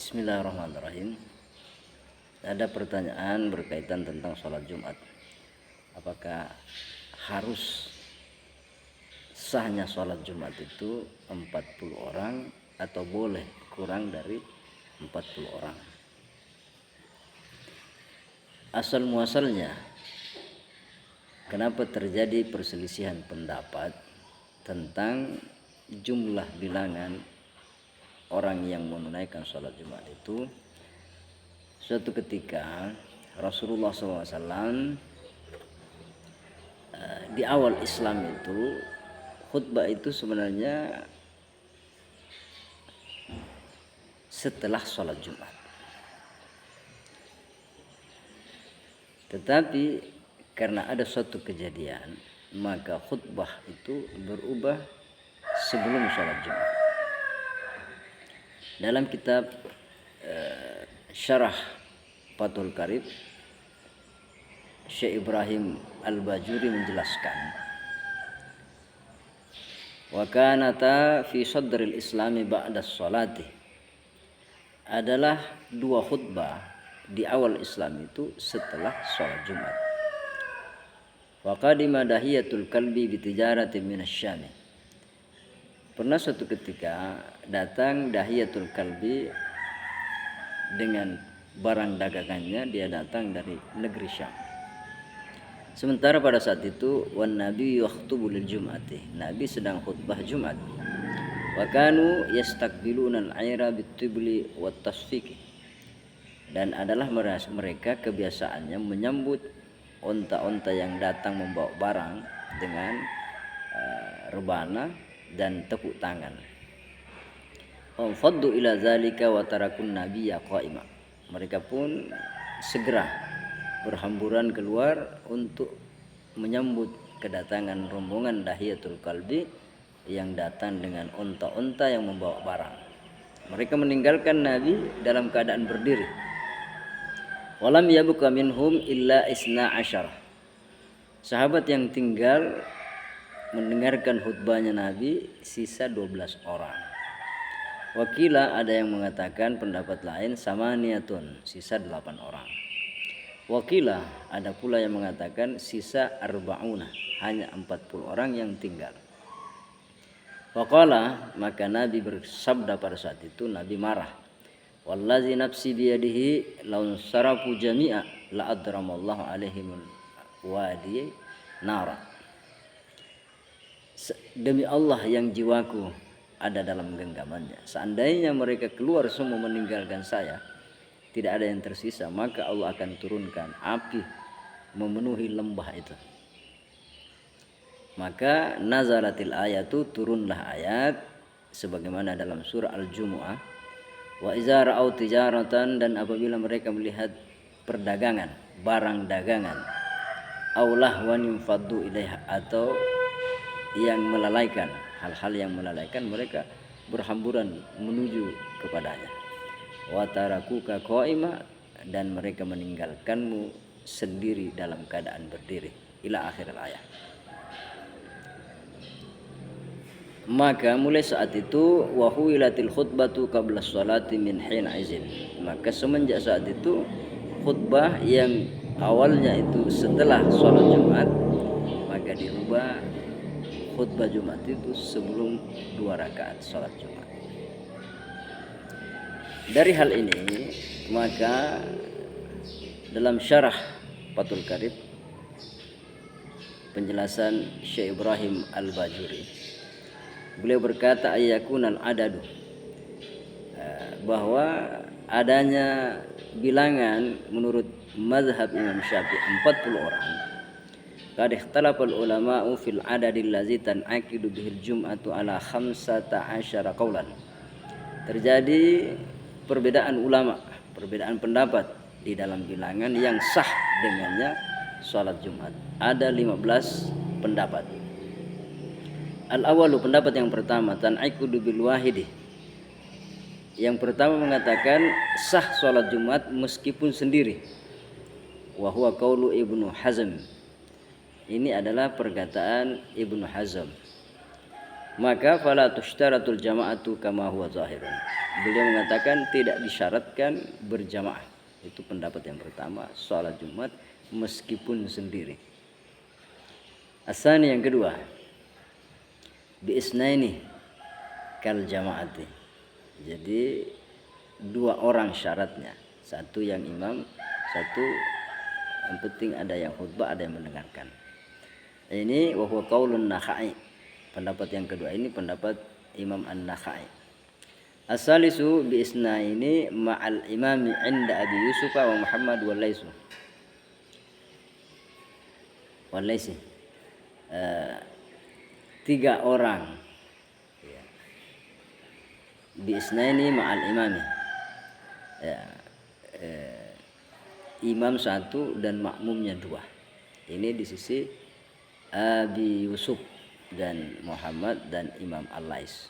Bismillahirrahmanirrahim. Ada pertanyaan berkaitan tentang sholat Jumat. Apakah harus sahnya sholat Jumat itu 40 orang atau boleh kurang dari 40 orang? Asal muasalnya kenapa terjadi perselisihan pendapat tentang jumlah bilangan orang yang menunaikan sholat Jumat itu? Suatu ketika Rasulullah SAW di awal Islam itu khutbah itu sebenarnya setelah sholat Jumat, tetapi karena ada suatu kejadian maka khutbah itu berubah sebelum sholat Jumat. Dalam kitab Syarah Fathul Qarib, Syekh Ibrahim Al-Bajuri menjelaskan, wa kanata fi sadril islami ba'da sholati, adalah dua khutbah di awal Islam itu setelah sholat Jumat. Wa qadima dahiyatul kalbi bitijaratin minasyami, pernah suatu ketika datang Dahiyatul Kalbi dengan barang dagangannya, dia datang dari negeri Syam. Sementara pada saat itu wan nabi yakhthubu lil jum'ati, Nabi sedang khutbah Jumat. Wa kanu yastaqbiluna al-'aira bit-tibli wat-tasfiqi, dan adalah mereka kebiasaannya menyambut onta-onta yang datang membawa barang dengan rebana dan tepuk tangan. Faddu ila zalika wa tarakun nabiyya qa'ima, mereka pun segera berhamburan keluar untuk menyambut kedatangan rombongan Dahiyatul Kalbi yang datang dengan onta-onta yang membawa barang. Mereka meninggalkan Nabi dalam keadaan berdiri. Walam yabqa minhum illa isna asyara, sahabat yang tinggal mendengarkan khutbahnya Nabi sisa 12 orang. Wakila, ada yang mengatakan pendapat lain, samaniyatun, sisa 8 orang. Wakila, ada pula yang mengatakan sisa arba'una, hanya 40 orang yang tinggal. Faqala, maka Nabi bersabda pada saat itu, Nabi marah. Wallazi nafsi biyadihi laun sarafu jami'a la adramallahu alaihimul wadi nara, demi Allah yang jiwaku ada dalam genggamannya, seandainya mereka keluar semua meninggalkan saya, tidak ada yang tersisa, maka Allah akan turunkan api memenuhi lembah itu. Maka nazaratil ayatu, turunlah ayat sebagaimana dalam surah Al-Jumu'ah, wa iza ra'au tijaratan, dan apabila mereka melihat perdagangan, barang dagangan, aw lahwan yunfaddu ilaiha, atau yang melalaikan, hal-hal yang melalaikan, mereka berhamburan menuju kepadanya. Wa tarakuka qa'ima, dan mereka meninggalkanmu sendiri dalam keadaan berdiri, ila akhir ayat. Maka mulai saat itu wa huwilatil khutbatu qabla sholati min hin izin, maka semenjak saat itu khutbah yang awalnya itu setelah sholat Jumat, maka dirubah khutbah Jumat itu sebelum 2 rakaat sholat Jumat. Dari hal ini maka dalam syarah Fathul Qarib, penjelasan Syekh Ibrahim Al-Bajuri, beliau berkata ayyakunal adadu, bahwa adanya bilangan menurut mazhab Imam Syafi'i 40 orang. Qad ikhtalafal ulama'u fil adadil ladzi tan'aqidu bihil jum'atu ala 15 qaulan. Terjadi perbedaan ulama, perbedaan pendapat di dalam bilangan yang sah dengannya salat Jumat. Ada 15 pendapat. Al-awalu, pendapat yang pertama, tan'aqidu bil wahidi. Yang pertama mengatakan sah salat Jumat meskipun sendiri. Wa huwa qaulu Ibnu Hazm. Ini adalah perkataan Ibnu Hazm. Maka fala tushtaratul jama'atu kama huwa zahirun. beliau mengatakan tidak disyaratkan berjamaah. Itu pendapat yang pertama, sholat Jumat meskipun sendiri. Asani yang kedua, biisnaini kal jamaati. Jadi 2 orang syaratnya, satu yang imam, satu yang penting ada yang khutbah, ada yang mendengarkan. Ini wa huwa qaulun Nakhai. Pendapat yang kedua ini pendapat Imam An-Nakhai. As-salisu bi isnaini ma'al imami 'inda Abi Yusuf wa Muhammad wal Laisu. Wal Laisi. 3 orang. Ya. Bi isnaini ma'al imami. Ya. Imam 1 dan makmumnya 2. Ini di sisi Abi Yusuf dan Muhammad dan Imam Al-Lais.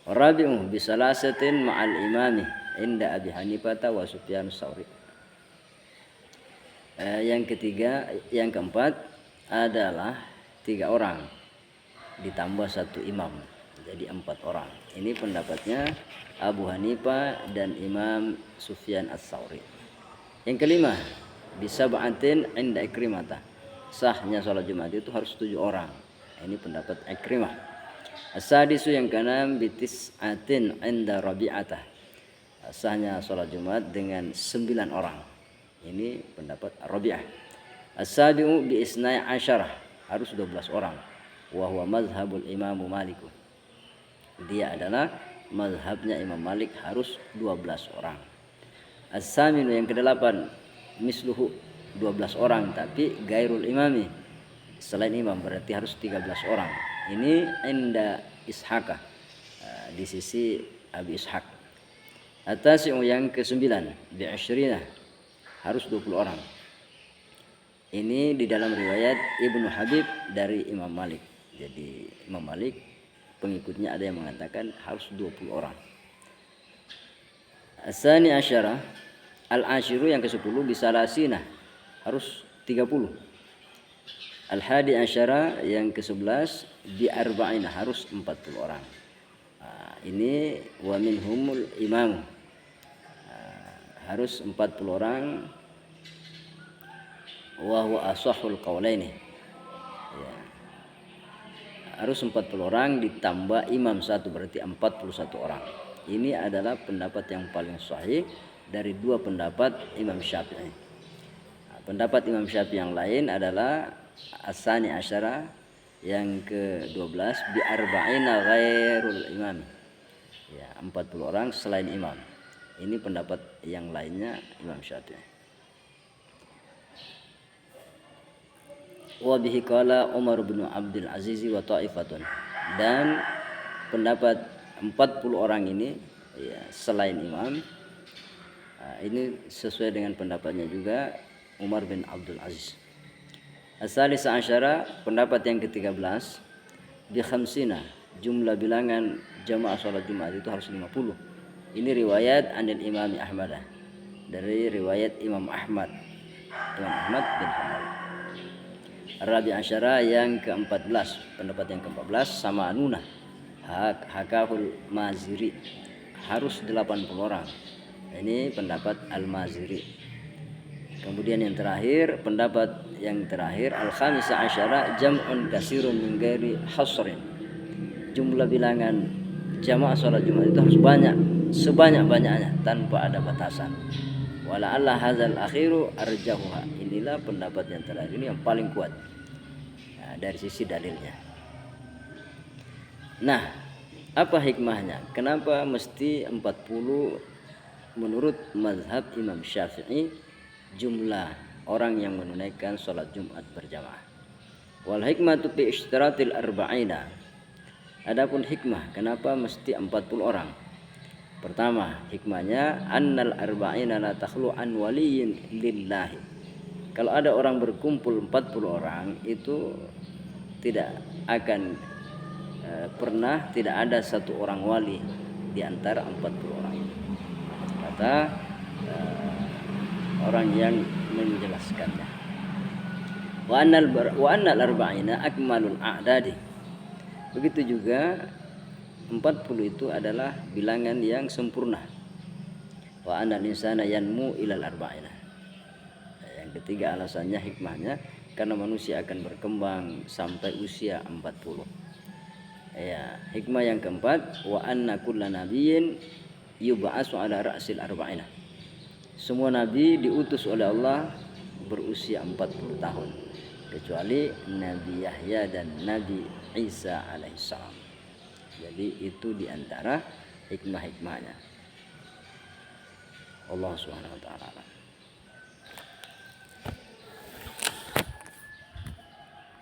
Rabi'u bisalasatin ma'al imami inda Abi Hanifah wa Sufyan Tsauri. Yang ketiga, yang keempat adalah 3 orang ditambah 1 imam, jadi 4 orang. Ini pendapatnya Abu Hanifah dan Imam Sufyan Ats-Tsauri. Yang kelima, bisab'atin inda Ikrimah. Sahnya sholat Jumat itu harus 7 orang. Ini pendapat Ikrimah. As-sadisu yang keenam bitis'atin inda Rabi'atah. Sahnya sholat Jumat dengan 9 orang. Ini pendapat Rabi'ah. As-sabi'u bi isnai asyarah, harus 12 orang. Wa huwa mazhabul Imam Malik. Dia adalah mazhabnya Imam Malik, harus 12 orang. As-saminu yang kedelapan misluhu, 12 orang tapi gairul imami, selain imam, berarti harus 13 orang. Ini inda Ishaq, di sisi Abi Ishaq. At-tasi'u yang ke-9 bi'asyrina, harus 20 orang. Ini di dalam riwayat Ibnu Habib dari Imam Malik. Jadi Imam Malik pengikutnya ada yang mengatakan harus 20 orang. As-sani asyara al-ashiru yang ke-10 bisalasina, harus 30. Al-hadi asyara yang ke-11 bi arba'ina, harus 40 orang. Ini wa minhumul imam, harus 40 orang. Wa huwa ashahul qaulaini. Ya. Harus 40 orang ditambah imam 1, berarti 41 orang. Ini adalah pendapat yang paling sahih dari 2 pendapat Imam Syafi'i. Pendapat Imam Syafi'i yang lain adalah as-sani asyara yang ke-12 bi arba'ina ghairul imam. Ya, 40 orang selain imam. Ini pendapat yang lainnya Imam Syafi'i. Wa bihi qala Umar bin Abdul Aziz wa ta'ifatun. Dan pendapat 40 orang ini ya, selain imam, ini sesuai dengan pendapatnya juga Umar bin Abdul Aziz. As-salisa asyara, pendapat yang ke-13 bi khamsina, jumlah bilangan jamaah salat Jumat itu harus 50. Ini riwayat anil Imam Ahmad, dari riwayat Imam Ahmad bin Hanbal. Rabi asyara yang ke-14, pendapat yang ke-14 sama anuna hakahul Maziri, harus 80 orang. Ini pendapat Al-Maziri. Kemudian yang terakhir, pendapat yang terakhir al-khamisa asyara jam'un kasirun min ghairi hasrin. Jumlah bilangan jamaah salat Jumat itu harus banyak, sebanyak-banyaknya tanpa ada batasan. Wala alla hadzal akhiru arjahuha. Inilah pendapat yang terakhir, ini yang paling kuat. Nah, dari sisi dalilnya. Nah, apa hikmahnya? Kenapa mesti 40 menurut mazhab Imam Syafi'i jumlah orang yang menunaikan sholat Jumat berjamaah? Wal hikmatu fi ishtiratil arba'ina. Adapun hikmah kenapa mesti 40 orang? Pertama, hikmahnya annal arba'ina la takhlu an waliyin lillahi. Kalau ada orang berkumpul 40 orang itu tidak akan pernah tidak ada satu orang wali di antara 40 orang. Kata orang yang menjelaskannya. Wa annal arba'ina akmalul a'dadi. Begitu juga 40 itu adalah bilangan yang sempurna. Wa anal insana yanmu ilal arba'ina. Yang ketiga alasannya, hikmahnya, karena manusia akan berkembang sampai usia 40. Ya, hikmah yang keempat, wa anna kulla nabiyyin yub'atsu ala ra'sil arba'ina. Semua nabi diutus oleh Allah berusia 40 tahun kecuali Nabi Yahya dan Nabi Isa alaihissalam. Jadi itu diantara hikmah-hikmahnya. Allah Subhanahu wa ta'ala.